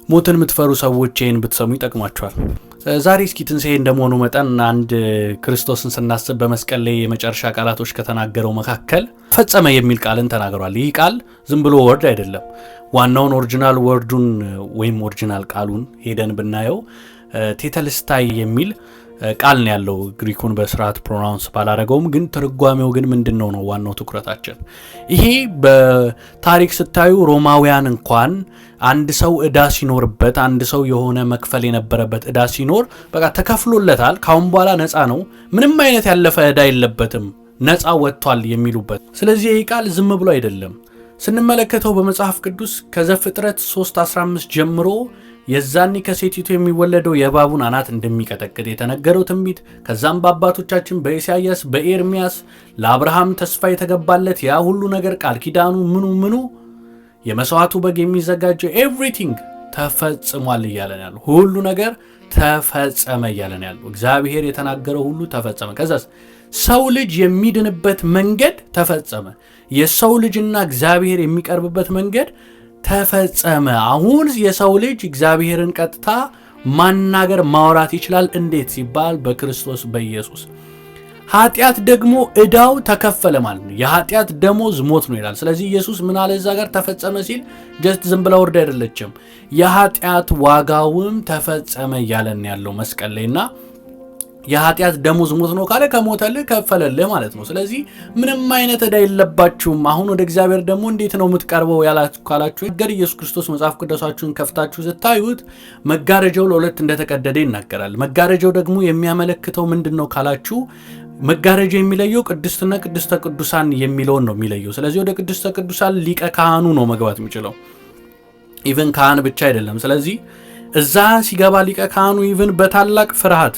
ሞትን የምትፈሩ ሰዎች ይህን ብትሰሙ ይጠቅማቸዋል። ዛሬ እስኪ ትንሣኤ እንደመሆኑ መጠን አንድ ክርስቶስን ስናስብ በመስቀል ላይ የመጨረሻ ቃላቶች ከተናገረው መካከል ፈጸመ የሚል ቃልን ተናግሯል። ይህ ቃል ዝም ብሎ ወርድ አይደለም። ዋናውን ኦሪጂናል ወርዱን ወይም ኦሪጂናል ቃሉን ሄደን ብናየው ቴተልስታይ የሚል ቃል ነው ያለው። ግሪኩን በስርዓት ፕሮናውንስ ባላረገውም ግን ትርጓሜው ግን ምንድነው ነው ዋናው ትኩረታችን። ይሄ በታሪክ ስታዩ ሮማውያን እንኳን አንድ ሰው ዕዳ ሲኖርበት አንድ ሰው የሆነ መክፈል የነበረበት ዕዳ ሲኖር በቃ ተከፍሎለታል፣ ካሁን በኋላ ነፃ ነው፣ ምንም አይነት ያለፈ ዕዳ የለበትም፣ ነፃ ወጥቷል የሚሉበት። ስለዚህ ይህ ቃል ዝም ብሎ አይደለም። ስንመለከተው በመጽሐፍ ቅዱስ ከዘፍጥረት 3:15 ጀምሮ የዛኔ ከሴቲቱ የሚወለደው የእባቡን አናት እንደሚቀጠቅጥ የተነገረው ትንቢት፣ ከዛም በአባቶቻችን በኢሳይያስ በኤርሚያስ ለአብርሃም ተስፋ የተገባለት ያ ሁሉ ነገር ቃል ኪዳኑ ምኑ የመስዋዕቱ በግ የሚዘጋጀው ኤቭሪቲንግ ተፈጽሟል እያለን ያለው ሁሉ ነገር ተፈጸመ እያለን ያለው እግዚአብሔር የተናገረው ሁሉ ተፈጸመ። ከዛስ ሰው ልጅ የሚድንበት መንገድ ተፈጸመ። የሰው ልጅና እግዚአብሔር የሚቀርብበት መንገድ ተፈጸመ። አሁን የሰው ልጅ እግዚአብሔርን ቀጥታ ማናገር ማውራት ይችላል። እንዴት ሲባል በክርስቶስ በኢየሱስ። ኃጢአት ደግሞ ዕዳው ተከፈለ ማለት ነው። የኃጢአት ደሞዝ ሞት ነው ይላል። ስለዚህ ኢየሱስ ምን አለ እዛ ጋር ተፈጸመ ሲል ጀስት ዝም ብላ ወርድ አይደለችም። የኃጢአት ዋጋውም ተፈጸመ እያለን ያለው መስቀል ላይና የኃጢአት ደሞዝ ሞት ነው ካለ ከሞተልህ ከፈለልህ ማለት ነው። ስለዚህ ምንም አይነት ዕዳ የለባችሁም። አሁን ወደ እግዚአብሔር ደግሞ እንዴት ነው የምትቀርበው ካላችሁ ነገር ኢየሱስ ክርስቶስ መጽሐፍ ቅዱሳችሁን ከፍታችሁ ስታዩት መጋረጃው ለሁለት እንደተቀደደ ይናገራል። መጋረጃው ደግሞ የሚያመለክተው ምንድነው ካላችሁ መጋረጃ የሚለየው ቅድስትና ቅድስተ ቅዱሳን የሚለውን ነው የሚለየው። ስለዚህ ወደ ቅድስተ ቅዱሳን ሊቀ ካህኑ ነው መግባት የሚችለው። ኢቭን ካህን ብቻ አይደለም። ስለዚህ እዛ ሲገባ ሊቀ ካህኑ ኢቭን በታላቅ ፍርሃት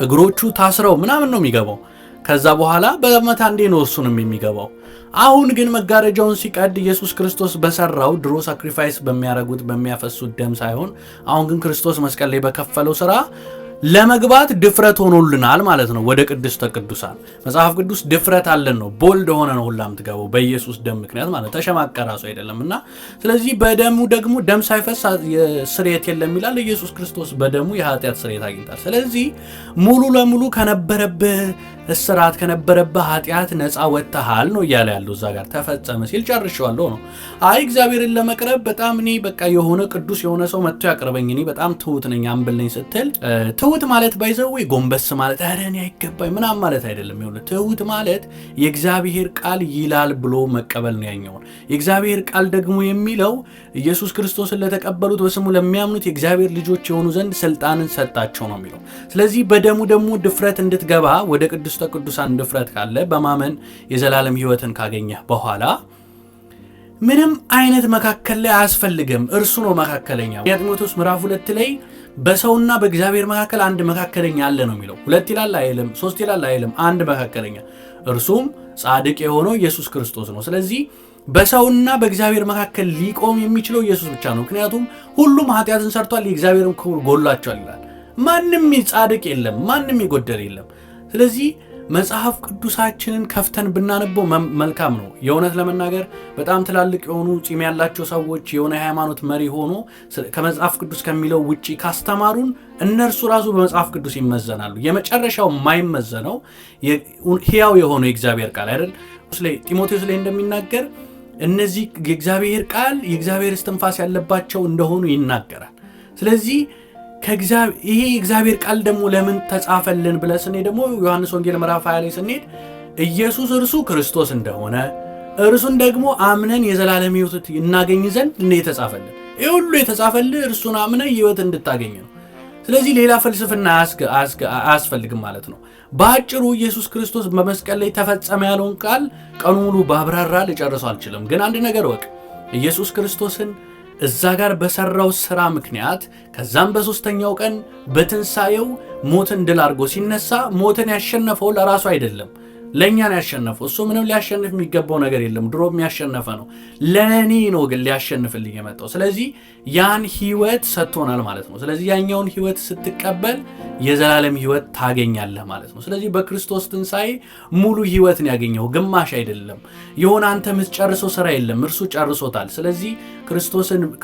እግሮቹ ታስረው ምናምን ነው የሚገባው። ከዛ በኋላ በመታ እንዴ ነው እሱንም የሚገባው። አሁን ግን መጋረጃውን ሲቀድ ኢየሱስ ክርስቶስ በሰራው ድሮ ሳክሪፋይስ በሚያረጉት በሚያፈሱት ደም ሳይሆን አሁን ግን ክርስቶስ መስቀል ላይ በከፈለው ስራ ለመግባት ድፍረት ሆኖልናል ማለት ነው። ወደ ቅድስተ ቅዱሳን መጽሐፍ ቅዱስ ድፍረት አለን ነው፣ ቦልድ ሆነ ነው ሁላ የምትገባው በኢየሱስ ደም ምክንያት ማለት ተሸማቀ ራሱ አይደለምና። ስለዚህ በደሙ ደግሞ ደም ሳይፈስ ስርየት የለም ይላል። ኢየሱስ ክርስቶስ በደሙ የኃጢአት ስርየት አግኝቷል። ስለዚህ ሙሉ ለሙሉ ከነበረብህ እስራት ከነበረብህ ኃጢአት ነፃ ወጥተሃል ነው እያለ ያለው እዛ ጋር። ተፈጸመ ሲል ጨርሼዋለሁ ነው። አይ እግዚአብሔርን ለመቅረብ በጣም እኔ በቃ የሆነ ቅዱስ የሆነ ሰው መጥቶ ያቅርበኝ እኔ በጣም ትሁት ነኝ አምብል ነኝ ስትል ትሁት ማለት ባይዘው ጎንበስ ማለት አረን አይገባኝ ምናም ማለት አይደለም። ይሁን ትሁት ማለት የእግዚአብሔር ቃል ይላል ብሎ መቀበል ነው ያኛው። የእግዚአብሔር ቃል ደግሞ የሚለው ኢየሱስ ክርስቶስን ለተቀበሉት በስሙ ለሚያምኑት የእግዚአብሔር ልጆች የሆኑ ዘንድ ስልጣንን ሰጣቸው ነው የሚለው። ስለዚህ በደሙ ደግሞ ድፍረት እንድትገባ ወደ ቅድስተ ቅዱሳን ድፍረት ካለ በማመን የዘላለም ሕይወትን ካገኘህ በኋላ ምንም አይነት መካከል ላይ አያስፈልግም። እርሱ ነው መካከለኛ። ጢሞቴዎስ ምዕራፍ 2 ላይ በሰውና በእግዚአብሔር መካከል አንድ መካከለኛ አለ ነው የሚለው። 2 ይላል አይልም፣ 3 ይላል አይልም፣ አንድ መካከለኛ እርሱም ጻድቅ የሆነው ኢየሱስ ክርስቶስ ነው። ስለዚህ በሰውና በእግዚአብሔር መካከል ሊቆም የሚችለው ኢየሱስ ብቻ ነው። ምክንያቱም ሁሉም ኃጢአትን ሰርቷል፣ የእግዚአብሔርም ክብር ጎሏቸዋል ይላል። ማንም ጻድቅ የለም፣ ማንም የጎደለ የለም። ስለዚህ መጽሐፍ ቅዱሳችንን ከፍተን ብናነበው መልካም ነው። የእውነት ለመናገር በጣም ትላልቅ የሆኑ ጺም ያላቸው ሰዎች የሆነ ሃይማኖት መሪ ሆኖ ከመጽሐፍ ቅዱስ ከሚለው ውጪ ካስተማሩን እነርሱ ራሱ በመጽሐፍ ቅዱስ ይመዘናሉ። የመጨረሻው የማይመዘነው ሕያው የሆነው የእግዚአብሔር ቃል አይደል? ጢሞቴዎስ ላይ እንደሚናገር እነዚህ የእግዚአብሔር ቃል የእግዚአብሔር እስትንፋስ ያለባቸው እንደሆኑ ይናገራል። ስለዚህ ይሄ የእግዚአብሔር ቃል ደግሞ ለምን ተጻፈልን ብለን ስንሄድ ደግሞ ዮሐንስ ወንጌል ምዕራፍ 20 ላይ ስንሄድ ኢየሱስ እርሱ ክርስቶስ እንደሆነ እርሱን ደግሞ አምነን የዘላለም ሕይወት እናገኝ ዘንድ ነው የተጻፈልን። ይሄ ሁሉ የተጻፈልህ እርሱን አምነን ሕይወት እንድታገኝ ነው። ስለዚህ ሌላ ፍልስፍና አያስፈልግም ማለት ነው። በአጭሩ ኢየሱስ ክርስቶስ በመስቀል ላይ ተፈጸመ ያለውን ቃል ቀኑ ሙሉ ባብራራ ልጨርሰው አልችልም። ግን አንድ ነገር ወቅ ኢየሱስ ክርስቶስን እዛ ጋር በሰራው ስራ ምክንያት ከዛም በሶስተኛው ቀን በትንሳኤው ሞትን ድል አድርጎ ሲነሳ ሞትን ያሸነፈው ለራሱ አይደለም ለኛ ነው ያሸነፈው። እሱ ምንም ሊያሸንፍ የሚገባው ነገር የለም፣ ድሮም ያሸነፈ ነው። ለኔ ነው ግን ሊያሸንፍልኝ የመጣው። ስለዚህ ያን ህይወት ሰጥቶናል ማለት ነው። ስለዚህ ያኛውን ህይወት ስትቀበል የዘላለም ህይወት ታገኛለህ ማለት ነው። ስለዚህ በክርስቶስ ትንሣኤ ሙሉ ህይወትን ያገኘው ግማሽ አይደለም። የሆነ አንተ የምትጨርሰው ስራ የለም፣ እርሱ ጨርሶታል። ስለዚህ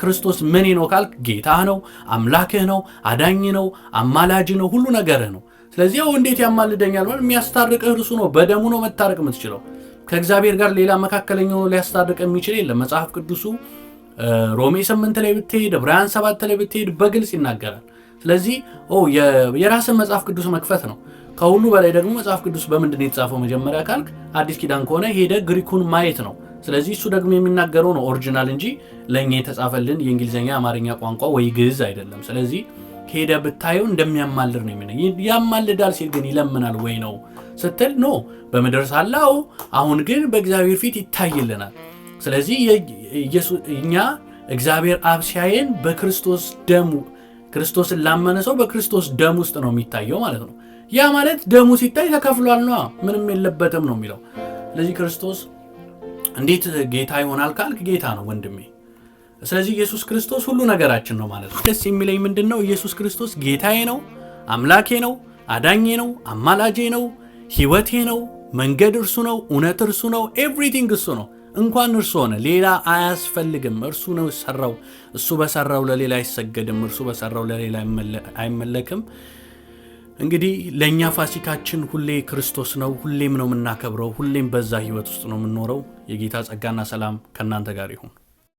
ክርስቶስ ምን ነው ካልክ ጌታህ ነው፣ አምላክህ ነው፣ አዳኝ ነው፣ አማላጅ ነው፣ ሁሉ ነገርህ ነው። ስለዚህ እንዴት ያማልደኛል ማለት የሚያስታርቅህ እርሱ ነው። በደሙ ነው መታረቅ የምትችለው። ከእግዚአብሔር ጋር ሌላ መካከለኛ ሆኖ ሊያስታርቅ የሚችል የለም። መጽሐፍ ቅዱሱ ሮሜ 8 ላይ ብትሄድ፣ ዕብራውያን 7 ላይ ብትሄድ በግልጽ ይናገራል። ስለዚህ የራስን መጽሐፍ ቅዱስ መክፈት ነው። ከሁሉ በላይ ደግሞ መጽሐፍ ቅዱስ በምንድን ነው የተጻፈው መጀመሪያ ካልክ አዲስ ኪዳን ከሆነ ሄደ ግሪኩን ማየት ነው። ስለዚህ እሱ ደግሞ የሚናገረው ነው ኦሪጂናል እንጂ ለኛ የተጻፈልን የእንግሊዝኛ አማርኛ ቋንቋ ወይ ግዕዝ አይደለም። ስለዚህ ሄደ ብታየው እንደሚያማልድ ነው የሚለው። ያማልዳል ሲል ግን ይለምናል ወይ ነው ስትል ኖ በምድር ሳለው አሁን ግን በእግዚአብሔር ፊት ይታይልናል። ስለዚህ እኛ እግዚአብሔር አብ ሲያየን በክርስቶስ ደሙ ክርስቶስን ላመነ ሰው በክርስቶስ ደም ውስጥ ነው የሚታየው ማለት ነው። ያ ማለት ደሙ ሲታይ ተከፍሏል ነው፣ ምንም የለበትም ነው የሚለው። ስለዚህ ክርስቶስ እንዴት ጌታ ይሆናል ካልክ ጌታ ነው ወንድሜ። ስለዚህ ኢየሱስ ክርስቶስ ሁሉ ነገራችን ነው ማለት ነው። ደስ የሚለኝ ምንድነው? ኢየሱስ ክርስቶስ ጌታዬ ነው፣ አምላኬ ነው፣ አዳኜ ነው፣ አማላጄ ነው፣ ህይወቴ ነው፣ መንገድ እርሱ ነው፣ እውነት እርሱ ነው፣ ኤቭሪቲንግ እሱ ነው። እንኳን እርሱ ሆነ ሌላ አያስፈልግም። እርሱ ነው ሰራው። እሱ በሰራው ለሌላ አይሰገድም። እርሱ በሰራው ለሌላ አይመለክም። እንግዲህ ለኛ ፋሲካችን ሁሌ ክርስቶስ ነው። ሁሌም ነው የምናከብረው። ሁሌም በዛ ህይወት ውስጥ ነው የምንኖረው። የጌታ ጸጋና ሰላም ከእናንተ ጋር ይሁን።